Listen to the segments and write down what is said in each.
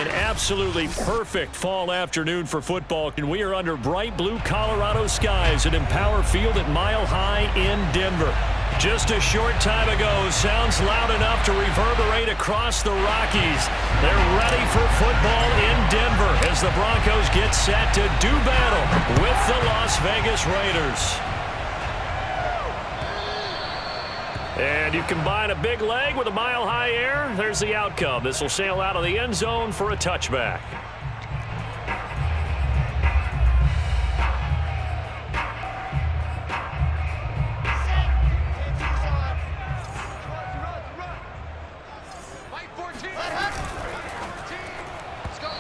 An absolutely perfect fall afternoon for football, and we are under bright blue Colorado skies at Empower Field at Mile High in Denver. Just a short time ago, sounds loud enough to reverberate across the Rockies. They're ready for football in Denver as the Broncos get set to do battle with the Las Vegas Raiders. And you combine a big leg with a mile-high air, there's the outcome. This will sail out of the end zone for a touchback.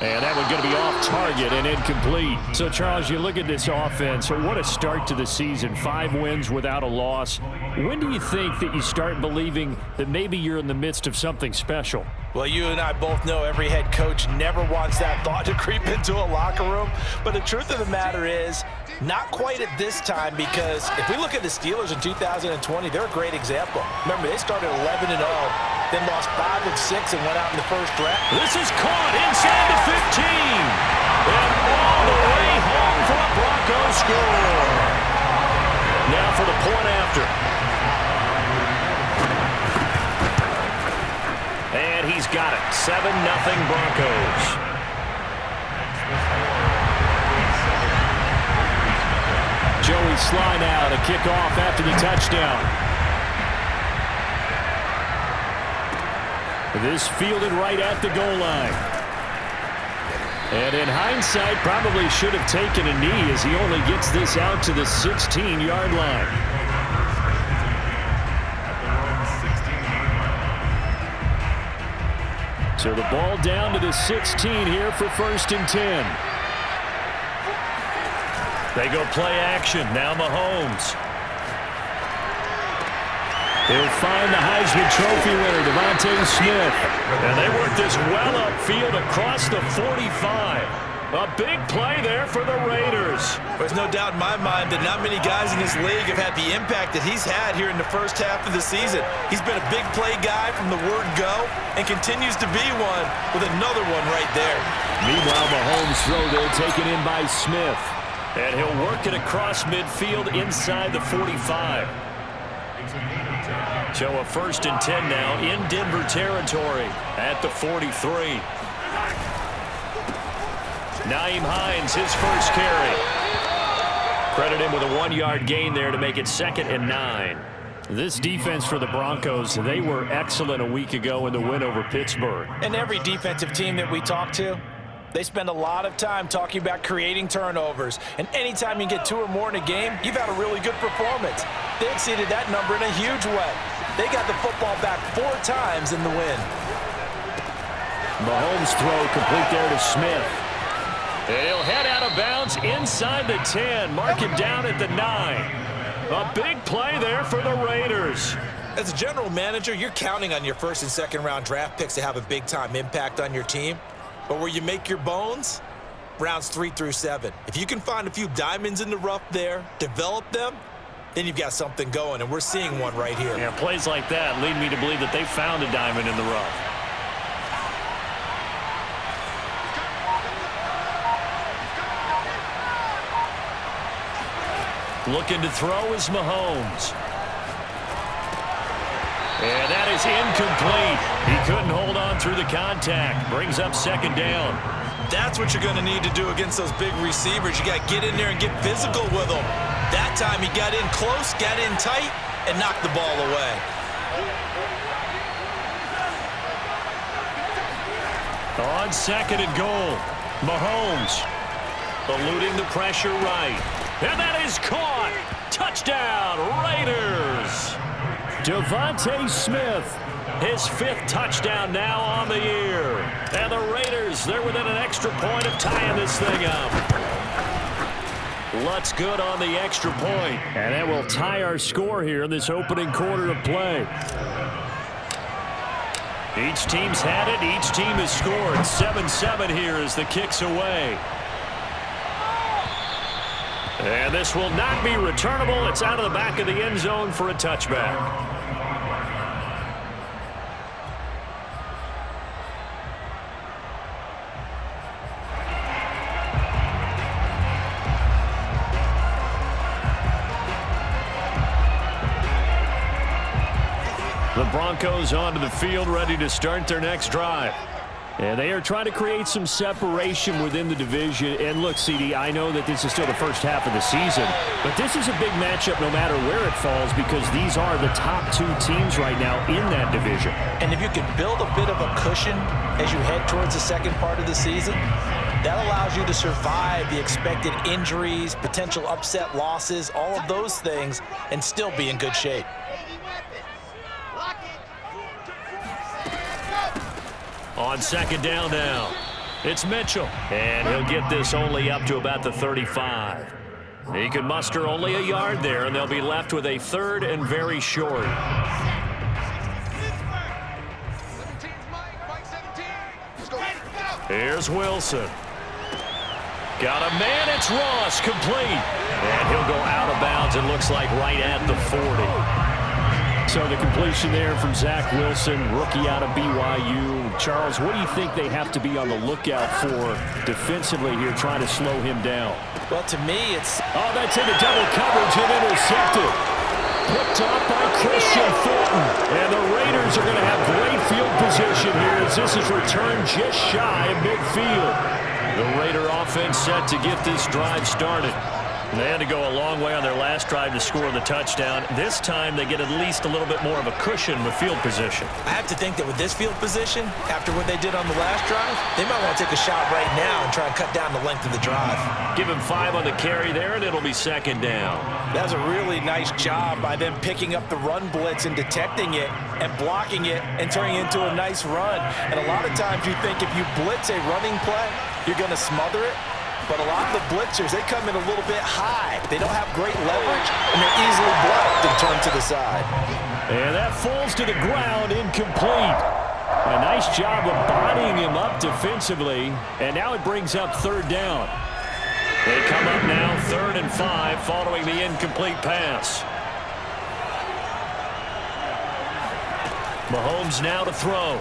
And that one going to be off target and incomplete. So, Charles, you look at this offense. What a start to the season. 5 wins without a loss. When do you think that you start believing that maybe you're in the midst of something special? Well, you and I both know every head coach never wants that thought to creep into a locker room. But the truth of the matter is, not quite at this time, because if we look at the Steelers in 2020, they're a great example. Remember, they started 11-0, then lost 5 of 6 and went out in the first round. This is caught inside the 15. And all the way home for a Broncos score. Now for the point after. And he's got it. 7-0 Broncos. Joey Sly now to kick off after the touchdown. This fielded right at the goal line. And in hindsight, probably should have taken a knee as he only gets this out to the 16-yard line. So the ball down to the 16 here for 1st and 10. They go play action. Now Mahomes. He'll find the Heisman Trophy winner, Devontae Smith. And they work this well upfield across the 45. A big play there for the Raiders. There's no doubt in my mind that not many guys in this league have had the impact that he's had here in the first half of the season. He's been a big play guy from the word go and continues to be one with another one right there. Meanwhile, Mahomes' throw there taken in by Smith. And he'll work it across midfield inside the 45. So a 1st and 10 now in Denver territory at the 43. Nyheim Hines, his first carry. Credit him with a 1-yard gain there to make it 2nd and 9. This defense for the Broncos, they were excellent a week ago in the win over Pittsburgh. And every defensive team that we talk to, they spend a lot of time talking about creating turnovers. And anytime you get 2 or more in a game, you've had a really good performance. They exceeded that number in a huge way. They got the football back 4 times in the win. Mahomes' throw complete there to Smith. And he'll head out of bounds inside the 10. Mark it down at the 9. A big play there for the Raiders. As a general manager, you're counting on your 1st and 2nd round draft picks to have a big-time impact on your team. But where you make your bones, rounds 3 through 7. If you can find a few diamonds in the rough there, develop them, then you've got something going, and we're seeing one right here. Yeah, plays like that lead me to believe that they found a diamond in the rough. Looking to throw is Mahomes. And that is incomplete. He couldn't hold on through the contact. Brings up 2nd down. That's what you're going to need to do against those big receivers. You got to get in there and get physical with them. That time he got in close, got in tight, and knocked the ball away. On 2nd and goal, Mahomes eluding the pressure right. And that is caught. Touchdown, Raiders. Devontae Smith, his 5th touchdown now on the year. And the Raiders, they're within an extra point of tying this thing up. Lutz good on the extra point. And that will tie our score here in this opening quarter of play. Each team's had it. Each team has scored. 7-7 here as the kick's away. And this will not be returnable. It's out of the back of the end zone for a touchback. Broncos onto the field, ready to start their next drive. And they are trying to create some separation within the division. And look, CD, I know that this is still the first half of the season, but this is a big matchup no matter where it falls because these are the top two teams right now in that division. And if you can build a bit of a cushion as you head towards the second part of the season, that allows you to survive the expected injuries, potential upset losses, all of those things, and still be in good shape. On second down now, it's Mitchell, and he'll get this only up to about the 35. He can muster only a yard there, and they'll be left with a third and very short. Here's Wilson. Got a man, it's Ross, complete. And he'll go out of bounds, it looks like right at the 40. So the completion there from Zach Wilson, rookie out of BYU. Charles, what do you think they have to be on the lookout for defensively here, trying to slow him down? Well, to me, it's... Oh, that's into double coverage and intercepted. Picked up by Christian Fulton. And the Raiders are going to have great field position here as this is returned just shy of midfield. The Raider offense set to get this drive started. They had to go a long way on their last drive to score the touchdown. This time they get at least a little bit more of a cushion with field position. I have to think that with this field position, after what they did on the last drive, they might want to take a shot right now and try and cut down the length of the drive. Give him 5 on the carry there, and it'll be second down. That was a really nice job by them picking up the run blitz and detecting it and blocking it and turning it into a nice run. And a lot of times you think if you blitz a running play, you're going to smother it. But a lot of the blitzers, they come in a little bit high. They don't have great leverage, and they're easily blocked and turned to the side. And that falls to the ground, incomplete. A nice job of bodying him up defensively, and now it brings up third down. They come up now 3rd and 5 following the incomplete pass. Mahomes now to throw.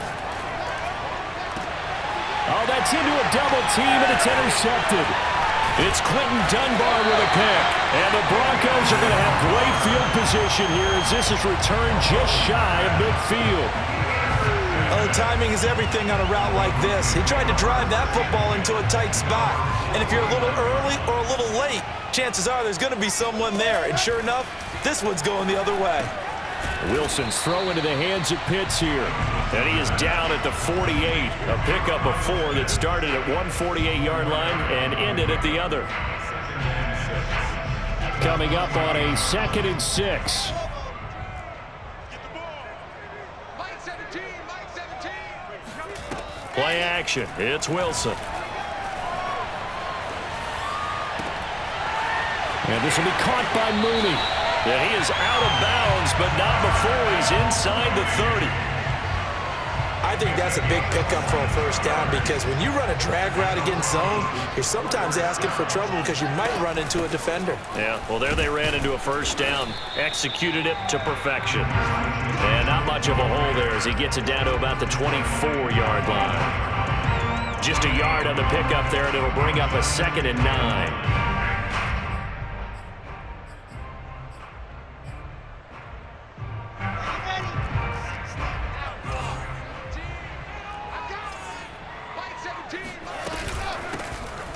Oh, that's into a double team, and it's intercepted. It's Quentin Dunbar with a pick. And the Broncos are going to have great field position here as this is returned just shy of midfield. Oh, timing is everything on a route like this. He tried to drive that football into a tight spot. And if you're a little early or a little late, chances are there's going to be someone there. And sure enough, this one's going the other way. Wilson's throw into the hands of Pitts here. And he is down at the 48. A pickup of 4 that started at 148-yard line and ended at the other. Coming up on a 2nd and 6. Play action. It's Wilson. And this will be caught by Mooney. Yeah, he is out of bounds, but not before he's inside the 30. I think that's a big pickup for a first down because when you run a drag route against zone, you're sometimes asking for trouble because you might run into a defender. Yeah, well, there they ran into a first down, executed it to perfection. And not much of a hole there as he gets it down to about the 24-yard line. Just a yard on the pickup there, and it'll bring up a 2nd and 9.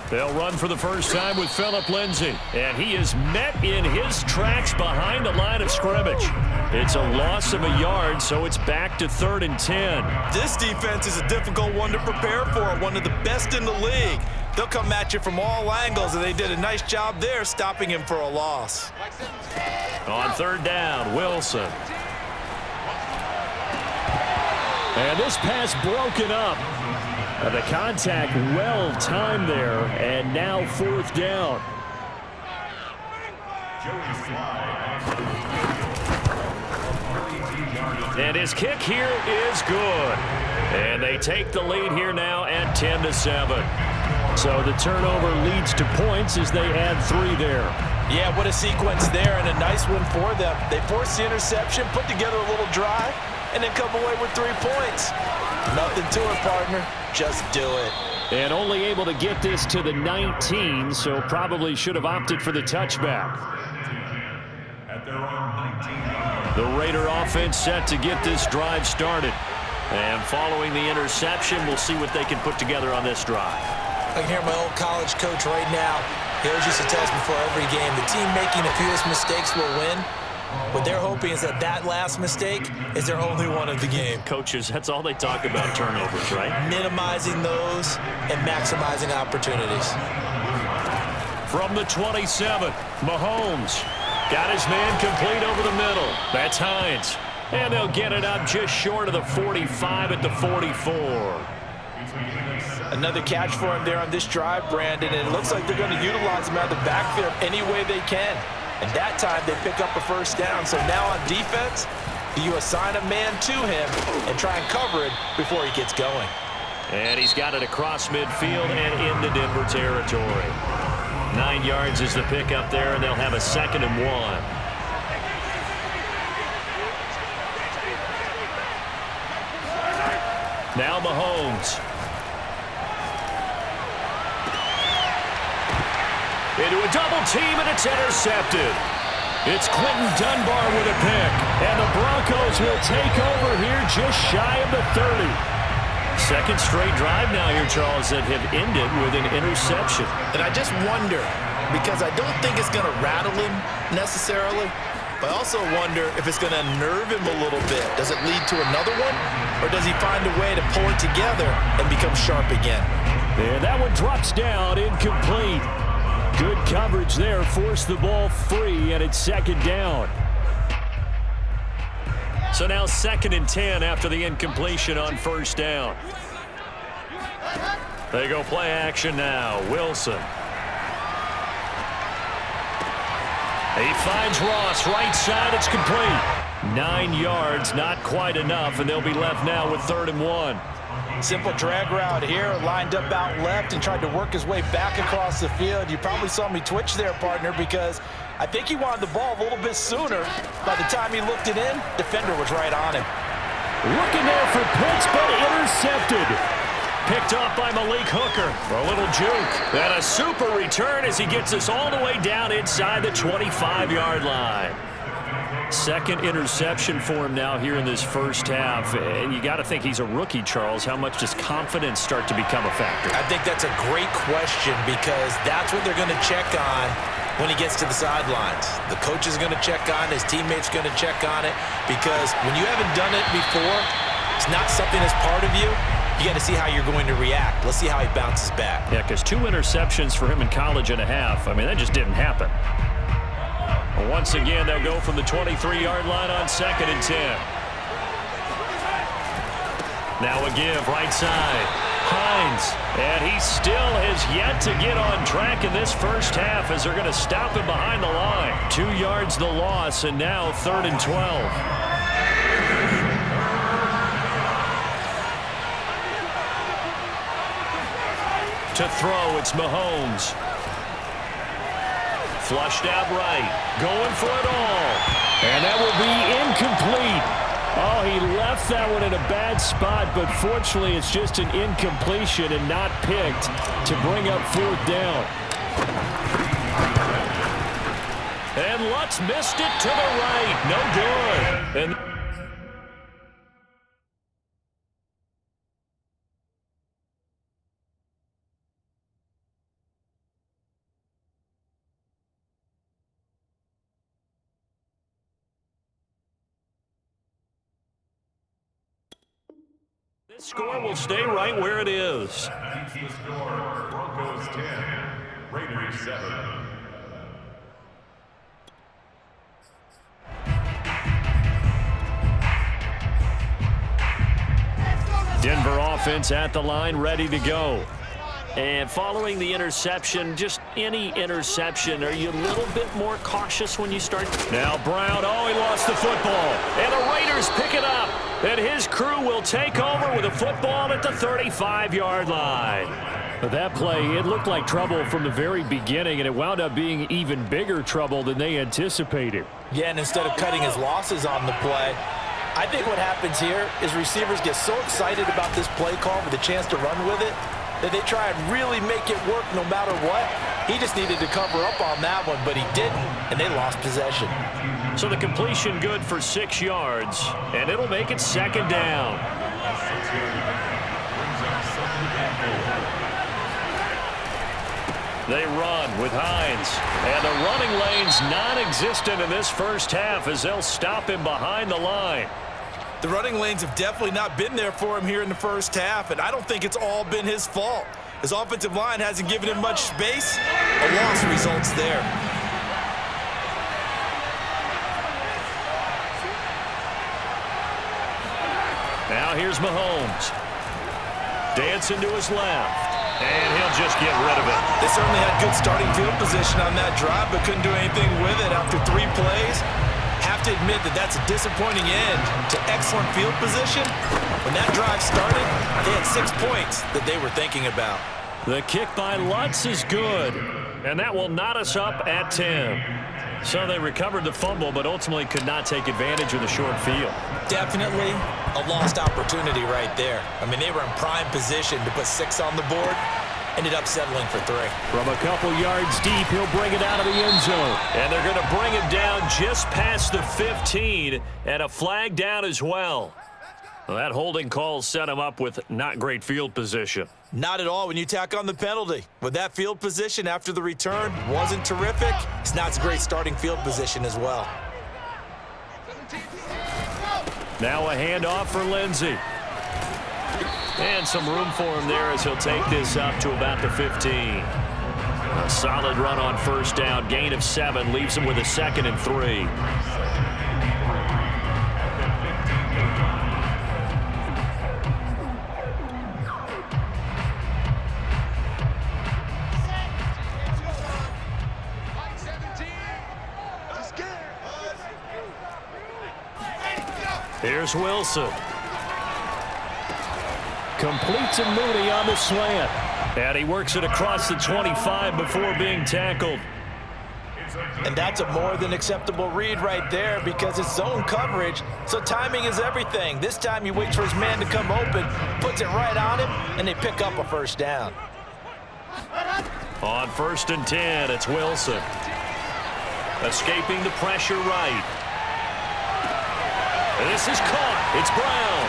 They'll run for the first time with Phillip Lindsay, and he is met in his tracks behind the line of scrimmage. It's a loss of a yard, so it's back to 3rd and 10. This defense is a difficult one to prepare for, one of the best in the league. They'll come at you from all angles, and they did a nice job there stopping him for a loss. On 3rd down, Wilson. And this pass broken up. The contact well timed there, and now 4th down. And his kick here is good. And they take the lead here now at 10-7. So the turnover leads to points as they add 3 there. Yeah, what a sequence there, and a nice one for them. They force the interception, put together a little drive, and then come away with 3 points. Nothing to it, partner. Just do it. And only able to get this to the 19, so probably should have opted for the touchback. At their own 19. The Raider offense set to get this drive started. And following the interception, we'll see what they can put together on this drive. I can hear my old college coach right now. He always used to tell us before every game, the team making the fewest mistakes will win. What they're hoping is that that last mistake is their only one of the game. Coaches, that's all they talk about, turnovers, right? Minimizing those and maximizing opportunities. From the 27, Mahomes got his man complete over the middle. That's Hines. And they'll get it up just short of the 45 at the 44. Another catch for him there on this drive, Brandon, and it looks like they're going to utilize him out of the backfield any way they can. And that time they pick up a first down. So now on defense, you assign a man to him and try and cover it before he gets going. And he's got it across midfield and into Denver territory. 9 yards is the pickup there, and they'll have a 2nd and 1. Now Mahomes. Into a double team, and it's intercepted. It's Quentin Dunbar with a pick, and the Broncos will take over here just shy of the 30. Second straight drive now here, Charles, that have ended with an interception. And I just wonder, because I don't think it's going to rattle him necessarily, but I also wonder if it's going to nerve him a little bit. Does it lead to another one, or does he find a way to pull it together and become sharp again? And that one drops down, incomplete. Good coverage there, forced the ball free, and it's 2nd down. So now 2nd and 10 after the incompletion on 1st down. They go play action now. Wilson. He finds Ross, right side, it's complete. 9 yards, not quite enough, and they'll be left now with 3rd and 1. Simple drag route here, lined up out left and tried to work his way back across the field. You probably saw me twitch there, partner, because I think he wanted the ball a little bit sooner. By the time he looked it in, defender was right on him. Looking there for Pitts, but intercepted. Picked off by Malik Hooker. A little juke. And a super return as he gets us all the way down inside the 25-yard line. 2nd interception for him now here in this first half. And you got to think he's a rookie, Charles. How much does confidence start to become a factor? I think that's a great question, because that's what they're going to check on when he gets to the sidelines. The coach is going to check on, his teammates going to check on it, because when you haven't done it before, it's not something that's part of you. You got to see how you're going to react. Let's see how he bounces back. Yeah, because 2 interceptions for him in college and a half. I mean, that just didn't happen. Once again, they'll go from the 23-yard line on 2nd and 10. Now a give, right side. Hines, and he still has yet to get on track in this first half as they're going to stop him behind the line. 2 yards the loss, and now 3rd and 12. To throw, it's Mahomes. Flushed out right, going for it all. And that will be incomplete. Oh, he left that one in a bad spot, but fortunately it's just an incompletion and not picked to bring up 4th down. And Lutz missed it to the right. No good. And this score will stay right where it is. Broncos 10, Raiders 7. Denver offense at the line, ready to go. And following the interception, just any interception, are you a little bit more cautious when you start? Now Brown, oh, he lost the football. And the Raiders pick it up. And his crew will take over with a football at the 35-yard line. But that play, it looked like trouble from the very beginning, and it wound up being even bigger trouble than they anticipated. Yeah, and instead of cutting his losses on the play, I think what happens here is receivers get so excited about this play call with a chance to run with it that they try and really make it work no matter what. He just needed to cover up on that one, but he didn't, and they lost possession. So the completion good for 6 yards, and it'll make it second down. They run with Hines, and the running lane's non-existent in this first half as they'll stop him behind the line. The running lanes have definitely not been there for him here in the first half, and I don't think it's all been his fault. His offensive line hasn't given him much space. A loss results there. Now here's Mahomes. Dancing to his left. And he'll just get rid of it. They certainly had good starting field position on that drive, but couldn't do anything with it after 3 plays. Have to admit that that's a disappointing end to excellent field position. When that drive started, they had 6 points that they were thinking about. The kick by Lutz is good, and that will knot us up at 10. So they recovered the fumble, but ultimately could not take advantage of the short field. Definitely a lost opportunity right there. I mean, they were in prime position to put 6 on the board. Ended up settling for 3. From a couple yards deep, he'll bring it out of the end zone. And they're going to bring it down just past the 15, and a flag down as well. Well, that holding call set him up with not great field position. Not at all when you tack on the penalty. With that field position after the return wasn't terrific. It's not a great starting field position as well. Now a handoff for Lindsey. And some room for him there as he'll take this up to about the 15. A solid run on first down. Gain of 7 leaves him with a 2nd and 3. Here's Wilson. Completes a Mooney on the slant. And he works it across the 25 before being tackled. And that's a more than acceptable read right there because it's zone coverage, so timing is everything. This time he waits for his man to come open, puts it right on him, and they pick up a first down. On 1st and 10, it's Wilson. Escaping the pressure right. This is caught. It's Brown.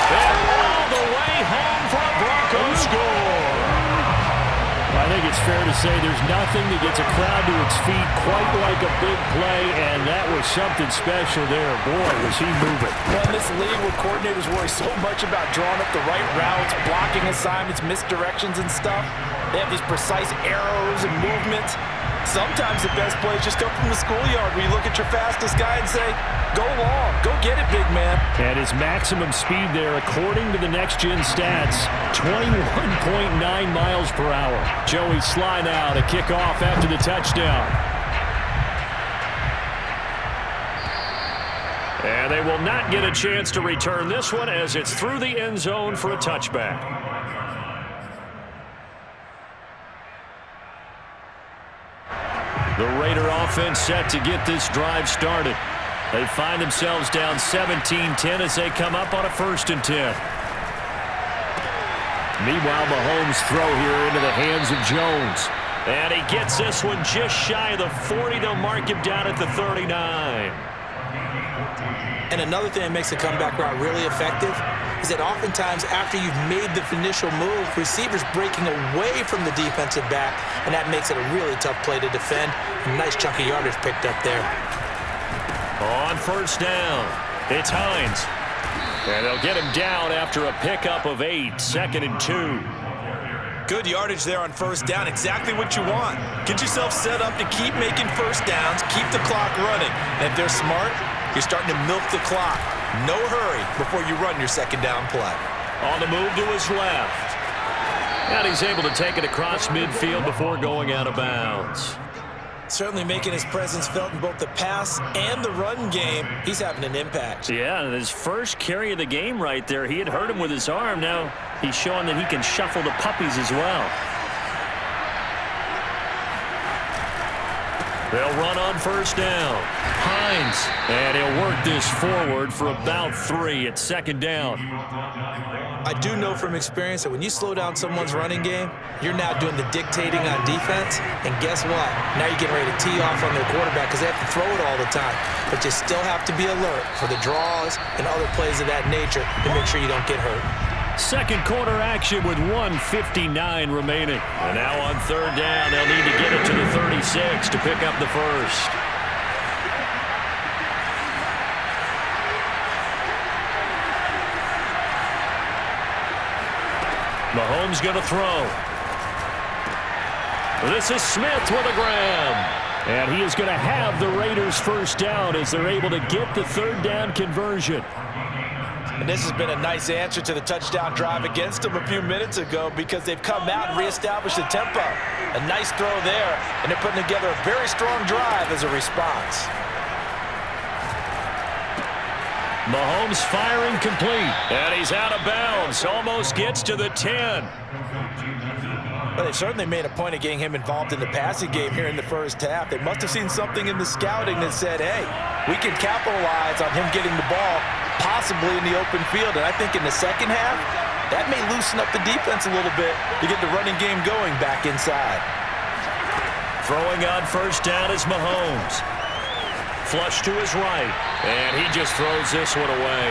And all the way home for a Broncos score. I think it's fair to say there's nothing that gets a crowd to its feet quite like a big play, and that was something special there. Boy, was he moving. Well, in this league where coordinators worry so much about drawing up the right routes, blocking assignments, misdirections and stuff, they have these precise arrows and movements. Sometimes the best plays just come from the schoolyard where you look at your fastest guy and say, go long, go get it, big man. And his maximum speed there, according to the next-gen stats, 21.9 miles per hour. Joey Sly now to kick off after the touchdown. And they will not get a chance to return this one as it's through the end zone for a touchback. The Raider offense set to get this drive started. They find themselves down 17-10 as they come up on a 1st and 10. Meanwhile, Mahomes' throw here into the hands of Jones. And he gets this one just shy of the 40. They'll mark him down at the 39. And another thing that makes the comeback route really effective is that oftentimes after you've made the initial move, receivers breaking away from the defensive back, and that makes it a really tough play to defend. A nice chunk of yardage picked up there. On 1st down, it's Hines. And they'll get him down after a pickup of 8, 2nd and 2. Good yardage there on 1st down, exactly what you want. Get yourself set up to keep making first downs, keep the clock running. And if they're smart, you're starting to milk the clock. No hurry before you run your 2nd down play. On the move to his left. And he's able to take it across midfield before going out of bounds. Certainly making his presence felt in both the pass and the run game. He's having an impact. Yeah, and his first carry of the game right there, he had hurt him with his arm. Now he's showing that he can shuffle the puppies as well. They'll run on 1st down. Hines, and he'll work this forward for about 3 at 2nd down. I do know from experience that when you slow down someone's running game, you're now doing the dictating on defense, and guess what? Now you're getting ready to tee off on their quarterback because they have to throw it all the time. But you still have to be alert for the draws and other plays of that nature to make sure you don't get hurt. Second quarter action with 1:59 remaining. And now on third down, they'll need to get it to the 36 to pick up the first. Mahomes going to throw. This is Smith with a grab. And he is going to have the Raiders first down as they're able to get the third down conversion. And this has been a nice answer to the touchdown drive against them a few minutes ago because they've come out and reestablished the tempo. A nice throw there, and they're putting together a very strong drive as a response. Mahomes firing complete, and he's out of bounds. Almost gets to the 10. Well, they've certainly made a point of getting him involved in the passing game here in the first half. They must have seen something in the scouting that said, hey, we can capitalize on him getting the ball possibly in the open field. And I think in the second half, that may loosen up the defense a little bit to get the running game going back inside. Throwing on first down is Mahomes. Flush to his right, and he just throws this one away.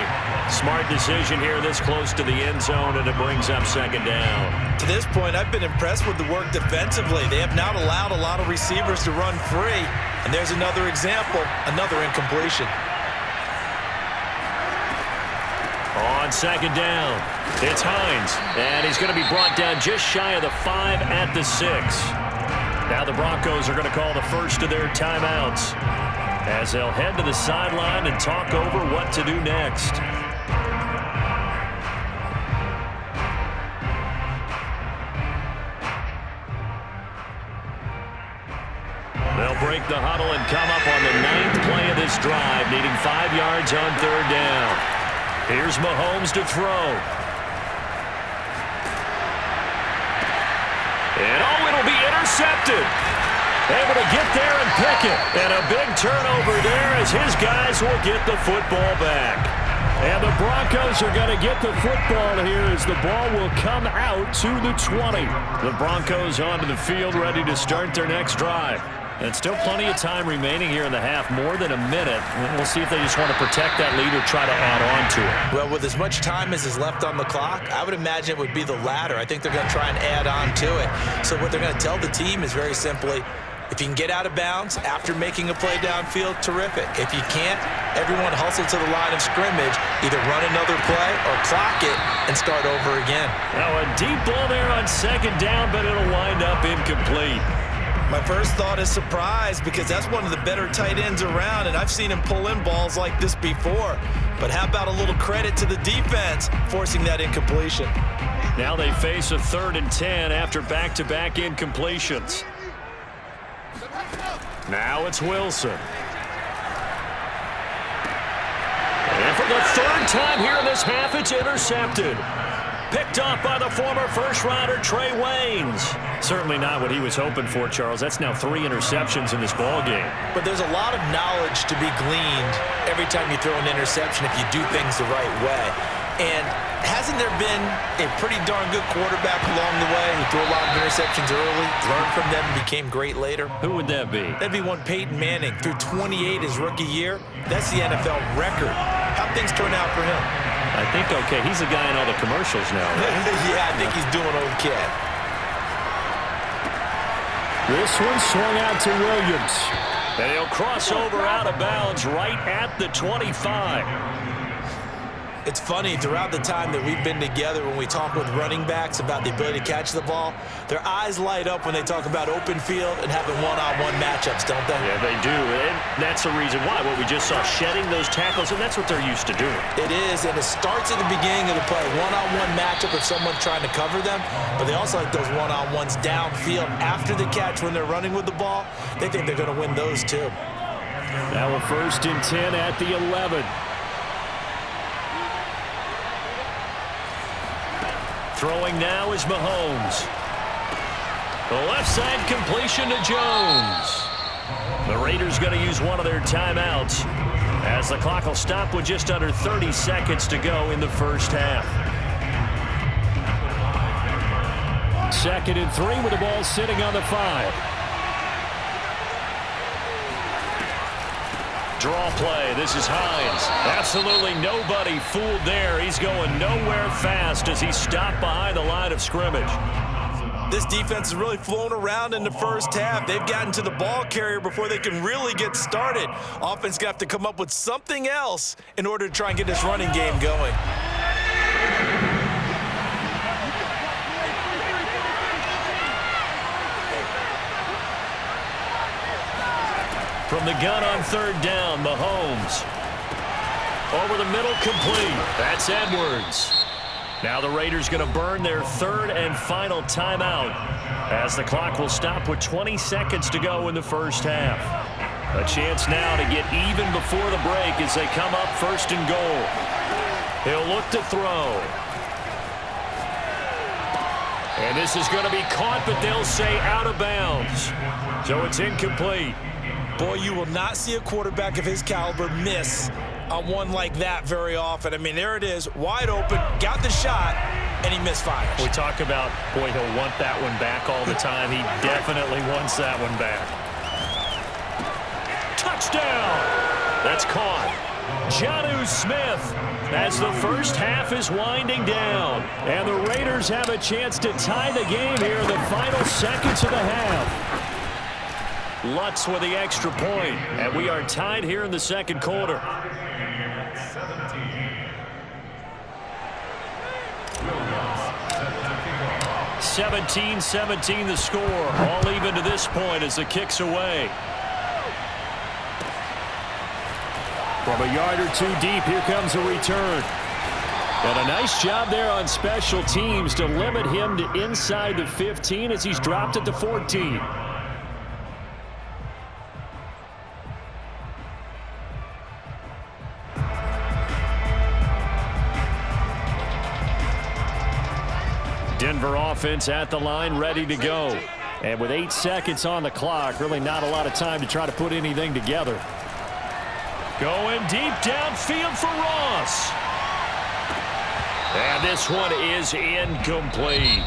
Smart decision here this close to the end zone, and it brings up second down. To this point, I've been impressed with the work defensively. They have not allowed a lot of receivers to run free, and there's another example, another incompletion. On second down, it's Hines, and he's going to be brought down just shy of the 5 at the 6. Now the Broncos are going to call the first of their timeouts as they'll head to the sideline and talk over what to do next. They'll break the huddle and come up on the 9th play of this drive, needing 5 yards on third down. Here's Mahomes to throw. And it'll be intercepted. Able to get there and pick it. And a big turnover there as his guys will get the football back. And the Broncos are going to get the football here as the ball will come out to the 20. The Broncos onto the field ready to start their next drive. And still plenty of time remaining here in the half, more than a minute. We'll see if they just want to protect that lead or try to add on to it. Well, with as much time as is left on the clock, I would imagine it would be the latter. I think they're going to try and add on to it. So what they're going to tell the team is very simply, if you can get out of bounds after making a play downfield, terrific. If you can't, everyone hustle to the line of scrimmage, either run another play or clock it and start over again. Now a deep ball there on second down, but it'll wind up incomplete. My first thought is surprise because that's one of the better tight ends around, and I've seen him pull in balls like this before. But how about a little credit to the defense forcing that incompletion? Now they face a 3rd and 10 after back-to-back incompletions. Now it's Wilson. And for the 3rd time here in this half, it's intercepted. Picked off by the former first-rounder Trey Waynes. Certainly not what he was hoping for, Charles. That's now 3 interceptions in this ball game. But there's a lot of knowledge to be gleaned every time you throw an interception if you do things the right way. And hasn't there been a pretty darn good quarterback along the way who threw a lot of interceptions early, learned from them, and became great later? Who would that be? That'd be one Peyton Manning. Threw 28 his rookie year. That's the NFL record. How'd things turn out for him? I think okay. He's a guy in all the commercials now. Right? Yeah, I think he's doing okay. This one swung out to Williams. And he'll cross over out of bounds right at the 25. It's funny, throughout the time that we've been together, when we talk with running backs about the ability to catch the ball, their eyes light up when they talk about open field and having one-on-one matchups, don't they? Yeah, they do. And that's the reason why. What we just saw, shedding those tackles, and that's what they're used to doing. It is, and it starts at the beginning of the play. One-on-one matchup if someone's trying to cover them, but they also like those one-on-ones downfield after the catch when they're running with the ball. They think they're going to win those too. Now a 1st and 10 at the 11. Throwing now is Mahomes. The left side completion to Jones. The Raiders going to use one of their timeouts as the clock will stop with just under 30 seconds to go in the first half. 2nd and 3 with the ball sitting on the 5. Draw play. This is Hines. Absolutely nobody fooled there. He's going nowhere fast as he's stopped behind the line of scrimmage. This defense has really flown around in the first half. They've gotten to the ball carrier before they can really get started. Offense going to have to come up with something else in order to try and get this running game going. From the gun on 3rd down, Mahomes. Over the middle, complete. That's Edwards. Now the Raiders going to burn their 3rd and final timeout as the clock will stop with 20 seconds to go in the first half. A chance now to get even before the break as they come up 1st and goal. He'll look to throw. And this is going to be caught, but they'll say out of bounds. So it's incomplete. Boy, you will not see a quarterback of his caliber miss on one like that very often. I mean, there it is, wide open, got the shot, and he misfires. We talk about, boy, he'll want that one back all the time. He definitely wants that one back. Touchdown! That's caught. Jonnu Smith as the first half is winding down. And the Raiders have a chance to tie the game here in the final seconds of the half. Lutz with the extra point, and we are tied here in the 2nd quarter. 17-17 the score, all even to this point as the kick's away. From a yard or 2 deep, here comes a return. And a nice job there on special teams to limit him to inside the 15 as he's dropped at the 14. Denver offense at the line, ready to go. And with 8 seconds on the clock, really not a lot of time to try to put anything together. Going deep downfield for Ross. And this one is incomplete.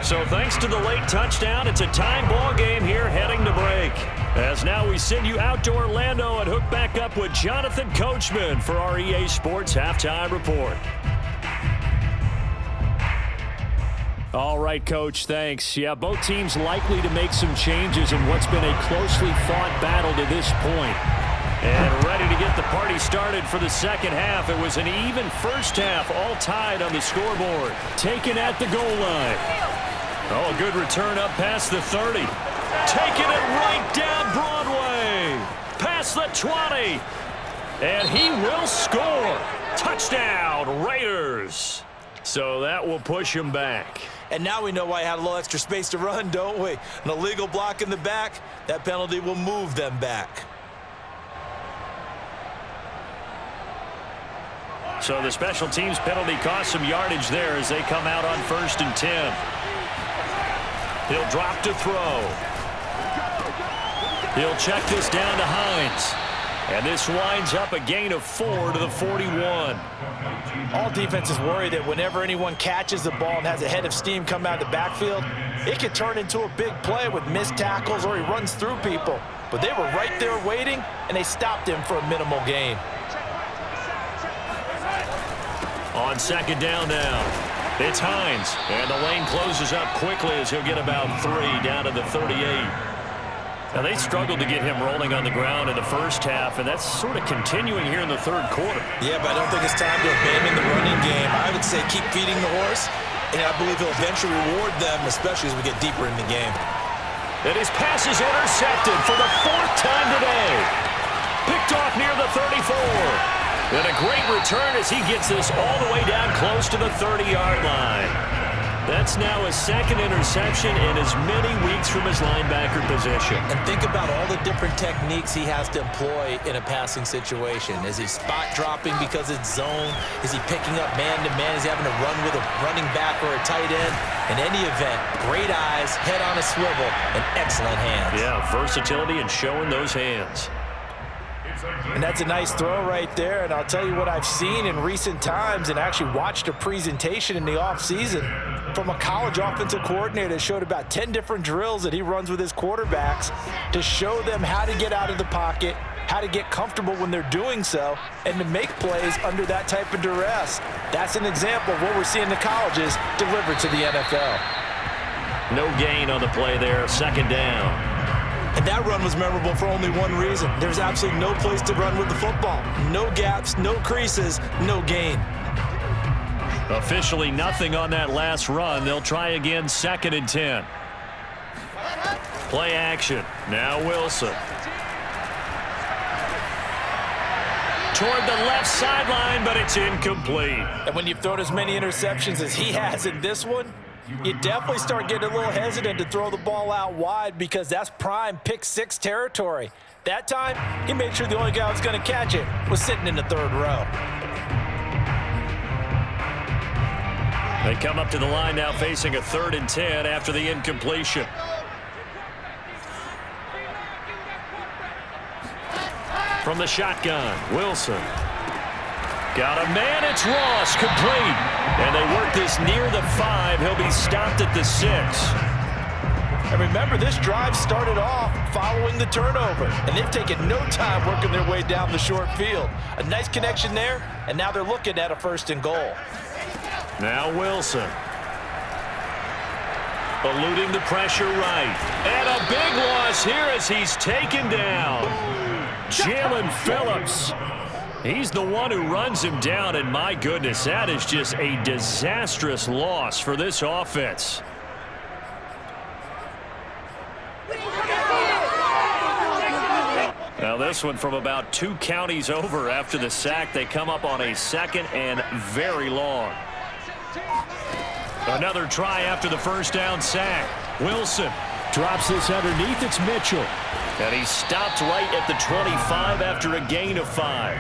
So thanks to the late touchdown, it's a time ball game here heading to break. As now we send you out to Orlando and hook back up with Jonathan Coachman for our EA Sports Halftime Report. All right, Coach, thanks. Yeah, both teams likely to make some changes in what's been a closely fought battle to this point. And ready to get the party started for the 2nd half. It was an even first half, all tied on the scoreboard. Taken at the goal line. Oh, a good return up past the 30. Taking it right down Broadway. Past the 20. And he will score. Touchdown, Raiders. So that will push him back. And now we know why he had a little extra space to run, don't we? An illegal block in the back, that penalty will move them back. So the special teams penalty cost some yardage there as they come out on 1st and 10. He'll drop to throw. He'll check this down to Hines. And this winds up a gain of 4 to the 41. All defenses worry that whenever anyone catches the ball and has a head of steam come out of the backfield, it could turn into a big play with missed tackles or he runs through people. But they were right there waiting, and they stopped him for a minimal gain. On 2nd down now, it's Hines. And the lane closes up quickly as he'll get about 3 down to the 38. Now, they struggled to get him rolling on the ground in the first half, and that's sort of continuing here in the 3rd quarter. Yeah, but I don't think it's time to abandon the running game. I would say keep feeding the horse, and I believe he'll eventually reward them, especially as we get deeper in the game. And his pass is intercepted for the 4th time today. Picked off near the 34. And a great return as he gets this all the way down close to the 30-yard line. That's now a 2nd interception in as many weeks from his linebacker position. And think about all the different techniques he has to employ in a passing situation. Is he spot dropping because it's zone? Is he picking up man-to-man? Is he having to run with a running back or a tight end? In any event, great eyes, head on a swivel, and excellent hands. Yeah, versatility and showing those hands. And that's a nice throw right there. And I'll tell you what I've seen in recent times and actually watched a presentation in the offseason. from a college offensive coordinator that showed about 10 different drills that he runs with his quarterbacks to show them how to get out of the pocket, how to get comfortable when they're doing so, and to make plays under that type of duress. That's an example of what we're seeing the colleges deliver to the NFL. No gain on the play there, second down. And that run was memorable for only one reason. There's absolutely no place to run with the football. No gaps, no creases, no gain. Officially nothing on that last run. They'll try again, 2nd and 10. Play action. Now Wilson. Toward the left sideline, but it's incomplete. And when you've thrown as many interceptions as he has in this one, you definitely start getting a little hesitant to throw the ball out wide because that's prime pick 6 territory. That time, he made sure the only guy who was going to catch it was sitting in the 3rd row. They come up to the line now facing a 3rd and 10 after the incompletion. From the shotgun, Wilson. Got a man, it's Ross, complete. And they work this near the 5. He'll be stopped at the 6. And remember, this drive started off following the turnover, and they've taken no time working their way down the short field. A nice connection there, and now they're looking at a 1st and goal. Now Wilson. Eluding the pressure right. And a big loss here as he's taken down. Jalen Phillips. He's the one who runs him down, and my goodness, that is just a disastrous loss for this offense. Now this one from about 2 counties over after the sack. They come up on a 2nd and very long. Another try after the 1st down sack. Wilson drops this underneath. It's Mitchell. And he's stopped right at the 25 after a gain of 5.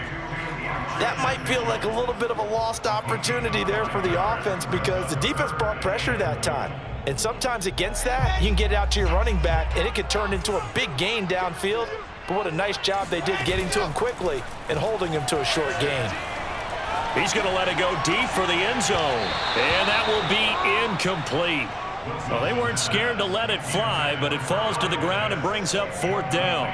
That might feel like a little bit of a lost opportunity there for the offense because the defense brought pressure that time. And sometimes against that, you can get it out to your running back, and it can turn into a big gain downfield. But what a nice job they did getting to him quickly and holding him to a short gain. He's going to let it go deep for the end zone. And that will be incomplete. Well, they weren't scared to let it fly, but it falls to the ground and brings up 4th down.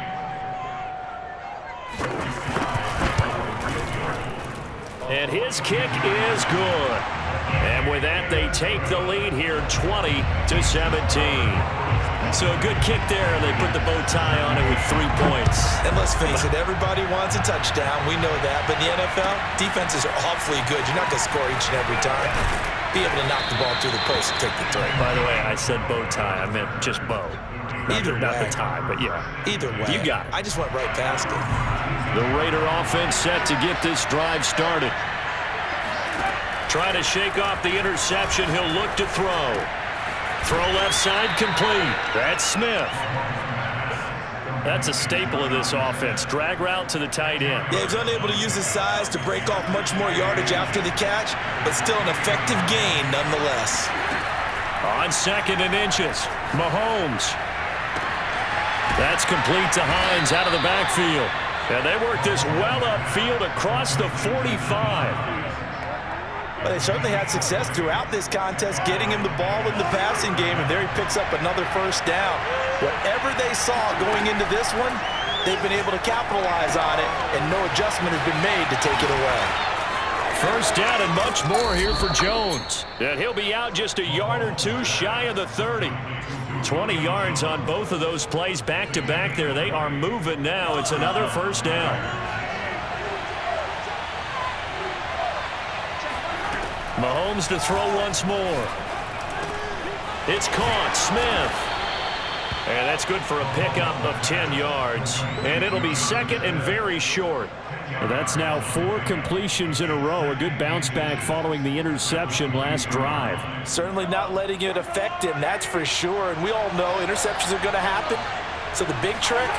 And his kick is good. And with that, they take the lead here 20-17. So a good kick there. They put the bow tie on it with 3 points. And let's face it, everybody wants a touchdown. We know that. But in the NFL, defenses are awfully good. You're not going to score each and every time. Be able to knock the ball through the post and take the throw. By the way, I said bow tie. I meant just bow. Not the tie, but yeah. Either way. You got it. I just went right past it. The Raider offense set to get this drive started. Trying to shake off the interception. He'll look to throw. Throw left side complete. That's Smith. That's a staple of this offense. Drag route to the tight end. Yeah, he's unable to use his size to break off much more yardage after the catch, but still an effective gain nonetheless. On 2nd and inches, Mahomes. That's complete to Hines out of the backfield. And they work this well upfield across the 45. Well, they certainly had success throughout this contest getting him the ball in the passing game, and there he picks up another 1st down. Whatever they saw going into this one, they've been able to capitalize on it, and no adjustment has been made to take it away. 1st down and much more here for Jones. And he'll be out just a yard or 2 shy of the 30. 20 yards on both of those plays back-to-back there. They are moving now. It's another 1st down. Mahomes to throw once more. It's caught. Smith. And that's good for a pickup of 10 yards. And it'll be 2nd and very short. Well, that's now 4 completions in a row. A good bounce back following the interception last drive. Certainly not letting it affect him, that's for sure. And we all know interceptions are going to happen. So the big trick,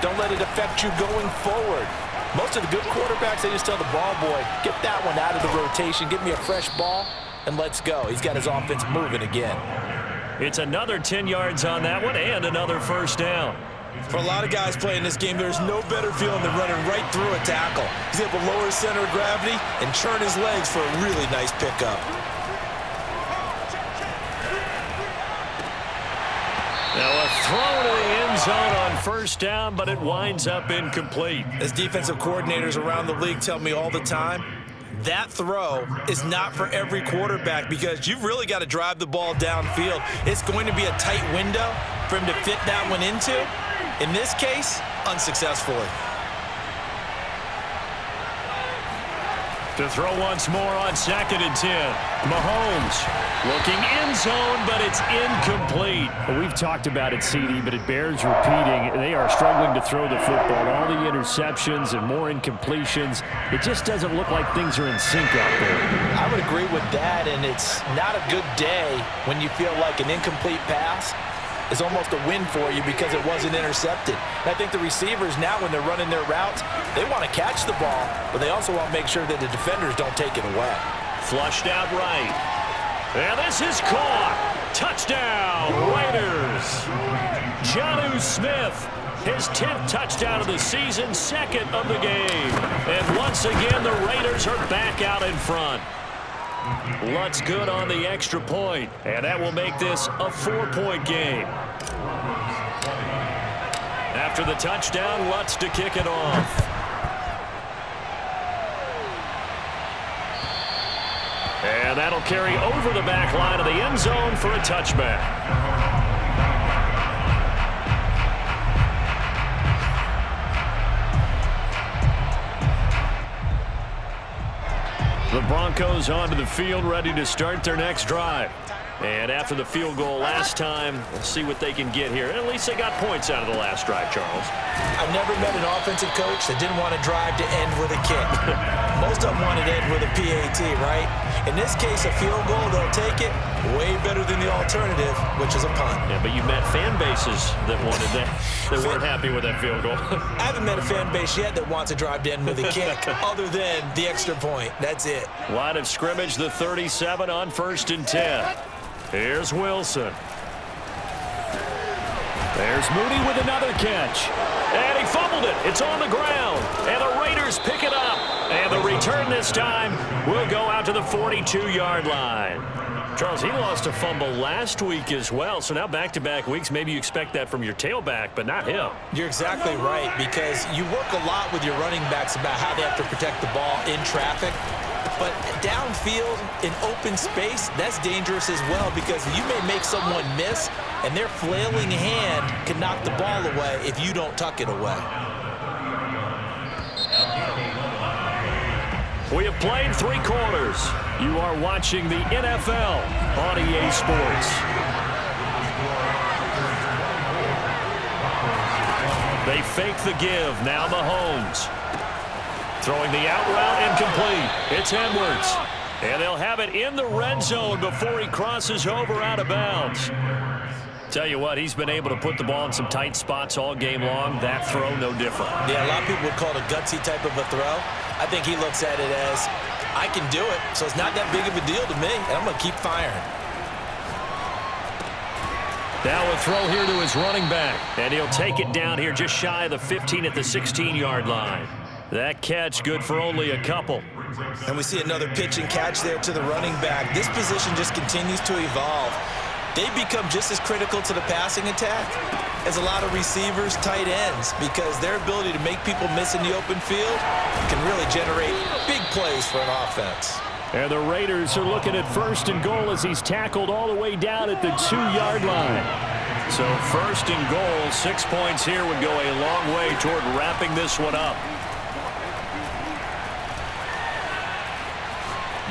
don't let it affect you going forward. Most of the good quarterbacks, they just tell the ball boy, get that one out of the rotation, give me a fresh ball, and let's go. He's got his offense moving again. It's another 10 yards on that one and another 1st down. For a lot of guys playing this game, there's no better feeling than running right through a tackle. He's able to lower his center of gravity and turn his legs for a really nice pickup. Now a throw to the end zone on first down, but it winds up incomplete. As defensive coordinators around the league tell me all the time, that throw is not for every quarterback because you've really got to drive the ball downfield. It's going to be a tight window for him to fit that one into. In this case, unsuccessfully. To throw once more on 2nd and 10. Mahomes looking end zone, but it's incomplete. Well, we've talked about it, CD, but it bears repeating. They are struggling to throw the football. All the interceptions and more incompletions. It just doesn't look like things are in sync out there. I would agree with that, and it's not a good day when you feel like an incomplete pass is almost a win for you because it wasn't intercepted. And I think the receivers now, when they're running their routes, they want to catch the ball, but they also want to make sure that the defenders don't take it away. Flushed out right. And this is caught. Touchdown, Raiders. Jonnu Smith, his 10th touchdown of the season, 2nd of the game. And once again, the Raiders are back out in front. Lutz good on the extra point, and that will make this a 4-point game. After the touchdown, Lutz to kick it off. And that'll carry over the back line of the end zone for a touchback. The Broncos onto the field, ready to start their next drive. And after the field goal last time, we'll see what they can get here. At least they got points out of the last drive, Charles. I've never met an offensive coach that didn't want to drive to end with a kick. Most of them wanted to end with a PAT, right? In this case, a field goal, they'll take it way better than the alternative, which is a punt. Yeah, but you met fan bases that wanted that, that weren't happy with that field goal. I haven't met a fan base yet that wants to drive to end with a kick other than the extra point. That's it. Line of scrimmage, the 37 on 1st and 10. Here's Wilson. There's Mooney with another catch. And he fumbled it. It's on the ground. And the Raiders pick it up. And the return this time will go out to the 42-yard line. Charles, he lost a fumble last week as well. So now back-to-back weeks, maybe you expect that from your tailback, but not him. You're exactly right, because you work a lot with your running backs about how they have to protect the ball in traffic. But downfield, in open space, that's dangerous as well, because you may make someone miss, and their flailing hand can knock the ball away if you don't tuck it away. We have played 3 quarters. You are watching the NFL on EA Sports. They fake the give. Now Mahomes. Throwing the out route incomplete. It's Edwards. And they'll have it in the red zone before he crosses over out of bounds. Tell you what, he's been able to put the ball in some tight spots all game long. That throw, no different. Yeah, a lot of people would call it a gutsy type of a throw. I think he looks at it as, I can do it, so it's not that big of a deal to me, and I'm going to keep firing. Now a throw here to his running back, and he'll take it down here just shy of the 15 at the 16-yard line. That catch good for only a couple. And we see another pitch and catch there to the running back. This position just continues to evolve. They become just as critical to the passing attack as a lot of receivers, tight ends, because their ability to make people miss in the open field can really generate big plays for an offense. And the Raiders are looking at 1st and goal as he's tackled all the way down at the 2-yard line. So 1st and goal, 6 points here would go a long way toward wrapping this one up.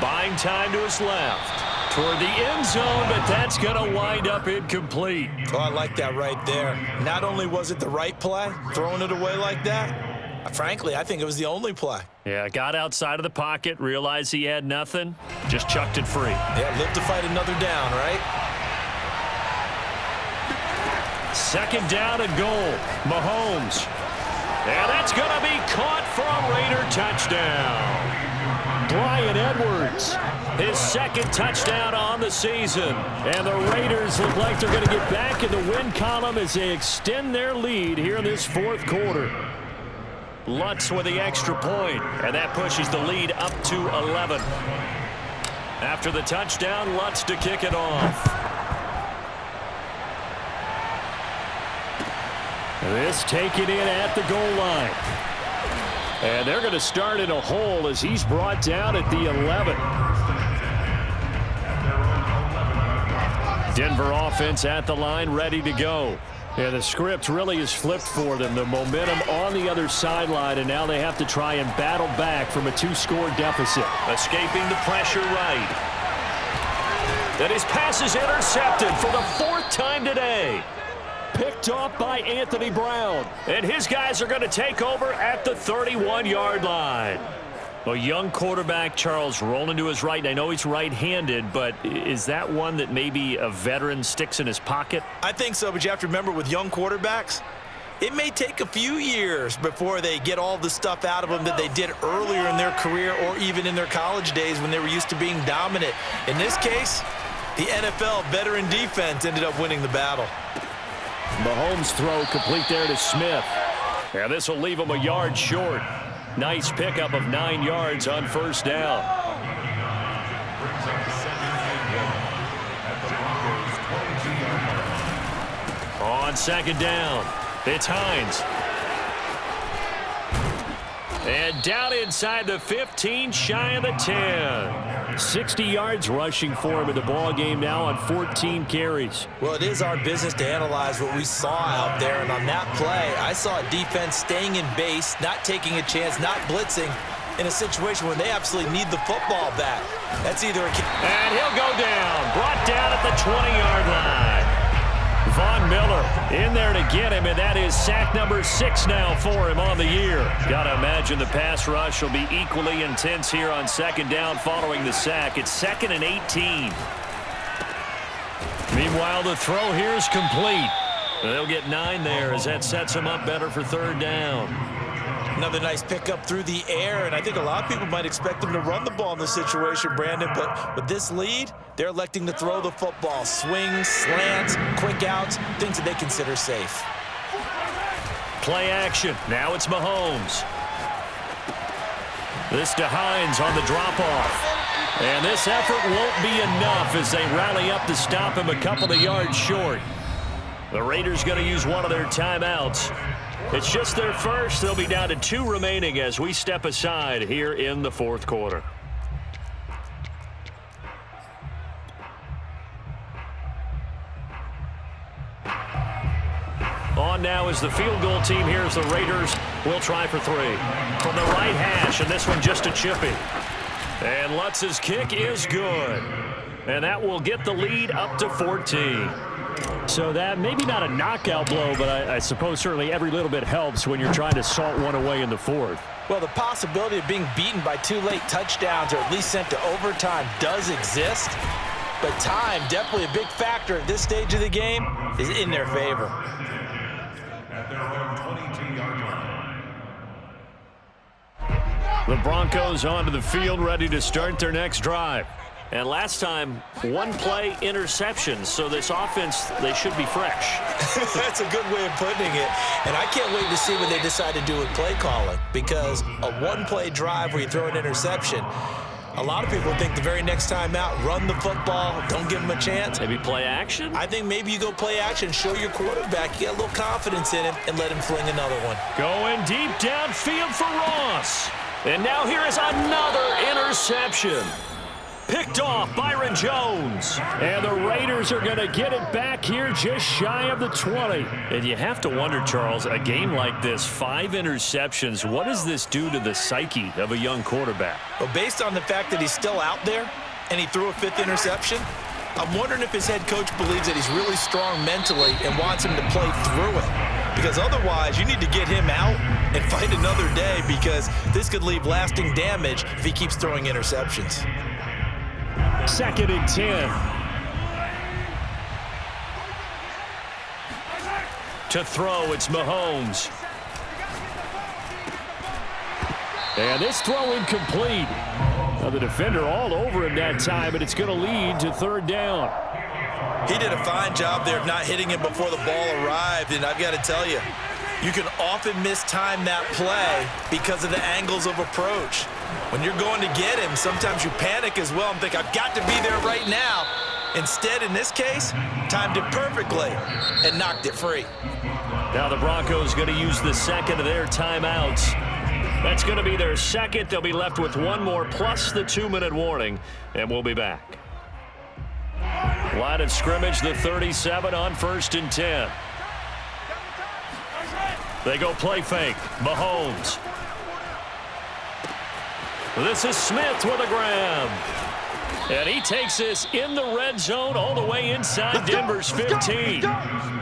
Buying time to his left. Toward the end zone, but that's going to wind up incomplete. Oh, I like that right there. Not only was it the right play, throwing it away like that, frankly, I think it was the only play. Yeah, got outside of the pocket, realized he had nothing, just chucked it free. Yeah, live to fight another down, right? 2nd down and goal. Mahomes. And that's going to be caught for a Raider touchdown. Bryan Edwards, his 2nd touchdown on the season. And the Raiders look like they're going to get back in the win column as they extend their lead here in this 4th quarter. Lutz with the extra point, and that pushes the lead up to 11. After the touchdown, Lutz to kick it off. This taken in at the goal line. And they're going to start in a hole as he's brought down at the 11. Denver offense at the line, ready to go. Yeah, the script really is flipped for them. The momentum on the other sideline, and now they have to try and battle back from a 2-score deficit. Escaping the pressure right. And his pass is intercepted for the 4th time today. Picked off by Anthony Brown. And his guys are going to take over at the 31-yard line. A young quarterback, Charles, rolling to his right. I know he's right-handed, but is that one that maybe a veteran sticks in his pocket? I think so, but you have to remember with young quarterbacks, it may take a few years before they get all the stuff out of them that they did earlier in their career or even in their college days when they were used to being dominant. In this case, the NFL veteran defense ended up winning the battle. Mahomes' throw complete there to Smith. Yeah, this will leave him a yard short. Nice pickup of 9 yards on first down. On second down, it's Hines. And down inside the 15, shy of the 10. 60 yards rushing for him in the ball game now on 14 carries. Well, it is our business to analyze what we saw out there, and on that play, I saw a defense staying in base, not taking a chance, not blitzing in a situation where they absolutely need the football back. That's either a... And he'll go down, brought down at the 20-yard line. Von Miller in there to get him, and that is sack number 6 now for him on the year. Got to imagine the pass rush will be equally intense here on second down following the sack. It's 2nd and 18. Meanwhile, the throw here is complete. They'll get 9 there as that sets them up better for third down. Another nice pickup through the air, and I think a lot of people might expect them to run the ball in this situation, Brandon, but with this lead, they're electing to throw the football. Swings, slants, quick outs, things that they consider safe. Play action. Now it's Mahomes. This to Hines on the drop-off. And this effort won't be enough as they rally up to stop him a couple of yards short. The Raiders going to use one of their timeouts. It's just their first. They'll be down to 2 remaining as we step aside here in the 4th quarter. On now is the field goal team. Here's the Raiders. We'll try for 3. From the right hash, and this one just a chippy. And Lutz's kick is good. And that will get the lead up to 14. So that maybe not a knockout blow, but I suppose certainly every little bit helps when you're trying to salt one away in the 4th. Well, the possibility of being beaten by 2 late touchdowns or at least sent to overtime does exist. But time, definitely a big factor at this stage of the game, is in their favor. At their own 22-yard line. The Broncos onto the field, ready to start their next drive. And last time, 1 play interceptions, so this offense, they should be fresh. That's a good way of putting it. And I can't wait to see what they decide to do with play calling, because a 1-play drive where you throw an interception, a lot of people think the very next time out, run the football, don't give them a chance. Maybe play action? I think maybe you go play action, show your quarterback, you get a little confidence in him, and let him fling another one. Going deep downfield for Ross. And now here is another interception. Picked off Byron Jones. And the Raiders are going to get it back here just shy of the 20. And you have to wonder, Charles, a game like this, 5 interceptions, what does this do to the psyche of a young quarterback? Well, based on the fact that he's still out there and he threw a 5th interception, I'm wondering if his head coach believes that he's really strong mentally and wants him to play through it. Because otherwise, you need to get him out and fight another day, because this could leave lasting damage if he keeps throwing interceptions. 2nd and 10. To throw, it's Mahomes. And this throw incomplete. Now the defender all over him that time, but it's going to lead to 3rd down. He did a fine job there of not hitting him before the ball arrived, and I've got to tell you, you can often mistime that play because of the angles of approach. When you're going to get him, sometimes you panic as well and think, I've got to be there right now. Instead, in this case, timed it perfectly and knocked it free. Now the Broncos going to use the second of their timeouts. That's going to be their second. They'll be left with one more plus the 2-minute warning, and we'll be back. Line of scrimmage, the 37 on 1st and 10. They go play fake. Mahomes. This is Smith with a grab. And he takes this in the red zone all the way inside Denver's 15.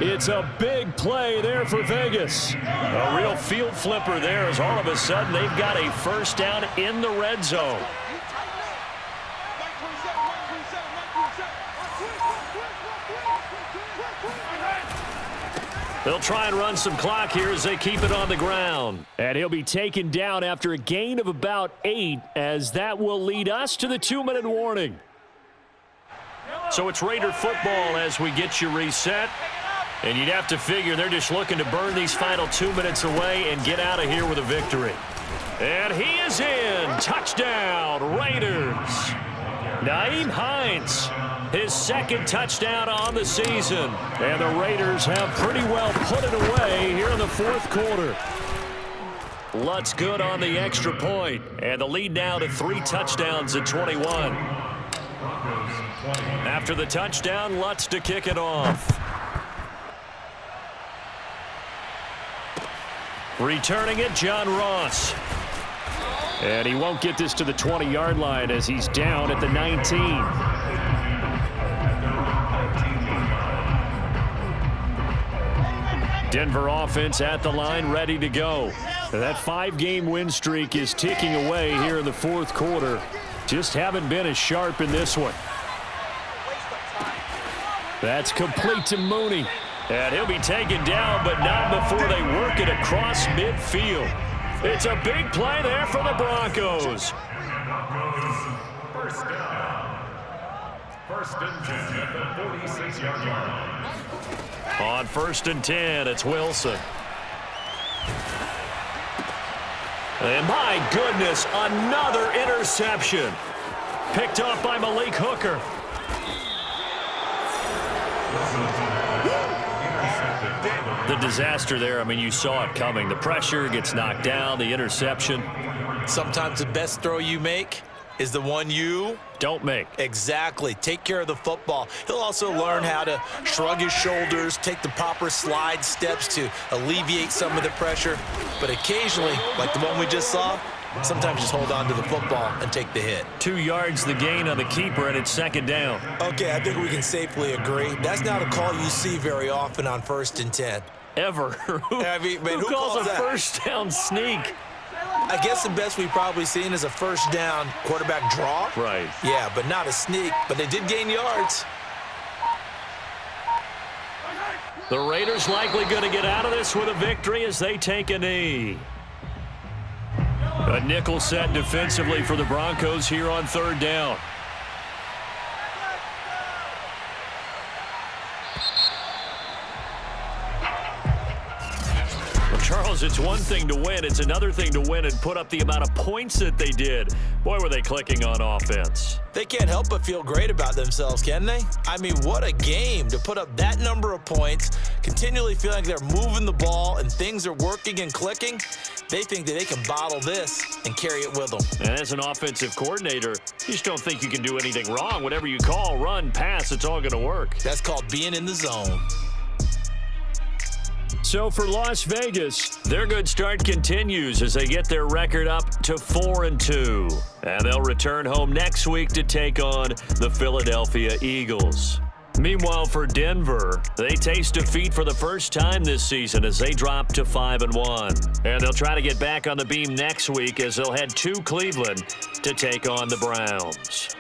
It's a big play there for Vegas. A real field flipper there as all of a sudden they've got a first down in the red zone. They'll try and run some clock here as they keep it on the ground. And he'll be taken down after a gain of about 8, as that will lead us to the 2-minute warning. So it's Raider football as we get you reset. And you'd have to figure they're just looking to burn these final 2 minutes away and get out of here with a victory. And he is in. Touchdown, Raiders. Nyheim Hines, his second touchdown on the season. And the Raiders have pretty well put it away here in the fourth quarter. Lutz good on the extra point. And the lead now to 3 touchdowns at 21. After the touchdown, Lutz to kick it off. Returning it, John Ross. And he won't get this to the 20-yard line as he's down at the 19. Denver offense at the line, ready to go. That 5-game win streak is ticking away here in the fourth quarter. Just haven't been as sharp in this one. That's complete to Mooney. And he'll be taken down, but not before they work it across midfield. It's a big play there for the Broncos. First down. 1st and 10 at the 46-yard line. On 1st and 10, it's Wilson. And my goodness, another interception. Picked off by Malik Hooker. The disaster there, I mean, you saw it coming. The pressure gets knocked down, the interception. Sometimes the best throw you make is the one you don't make. Exactly. Take care of the football. He'll also learn how to shrug his shoulders, take the proper slide steps to alleviate some of the pressure. But occasionally, like the one we just saw, sometimes just hold on to the football and take the hit. 2 yards the gain on the keeper, and it's 2nd down. Okay, I think we can safely agree. That's not a call you see very often on 1st and 10. Ever. Who calls a that? first down sneak? I guess the best we've probably seen is a first down quarterback draw. Right. Yeah, but not a sneak. But they did gain yards. The Raiders likely going to get out of this with a victory as they take a knee. A nickel set defensively for the Broncos here on 3rd down. Charles, it's one thing to win. It's another thing to win and put up the amount of points that they did. Boy, were they clicking on offense. They can't help but feel great about themselves, can they? I mean, what a game to put up that number of points, continually feeling like they're moving the ball and things are working and clicking. They think that they can bottle this and carry it with them. And as an offensive coordinator, you just don't think you can do anything wrong. Whatever you call, run, pass, it's all going to work. That's called being in the zone. So for Las Vegas, their good start continues as they get their record up to 4-2. And they'll return home next week to take on the Philadelphia Eagles. Meanwhile, for Denver, they taste defeat for the first time this season as they drop to 5-1. And they'll try to get back on the beam next week as they'll head to Cleveland to take on the Browns.